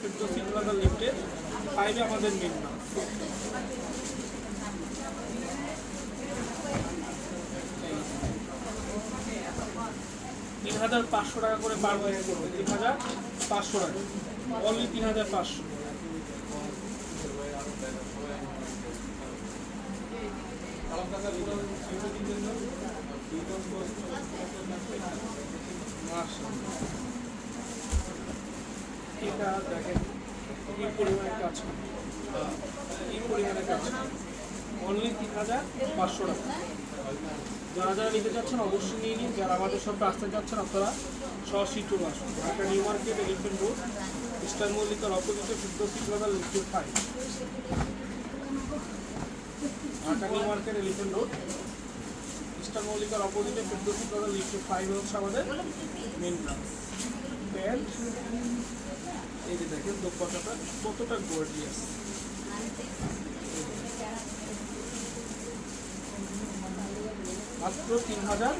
Firdausi plaza লিফটে 5 আমাদের main নাম। $3,500 টাকা করে পার পিস করবে, 3,500 টাকা, অনলি 3,500। এটা দেখেন এই পরিমাণে কাজ করে, এই পরিমাণে কাজ করে, অনলি 3,500 টাকা। যারা যারা নিতে চাচ্ছেন অবশ্যই নিয়ে নিন। যারা আমাদের সব আসতে চাচ্ছেন আপনারা সরাসরি চলে আসুন। Dhaka new market, elephant road, eastern মল্লিকার অপোজিটে ফিরদৌসি প্লাজা লিফটে 5। Dhaka new market, elephant road, eastern মল্লিকার অপোজিটে ফিরদৌসি প্লাজা লিফটে 5 হচ্ছে আমাদের মেন ব্রাঞ্চ। প্যান্ট এই যে দেখেন দোপাট্টাটা কতটা গর্জিয়াস, মাত্র 3,000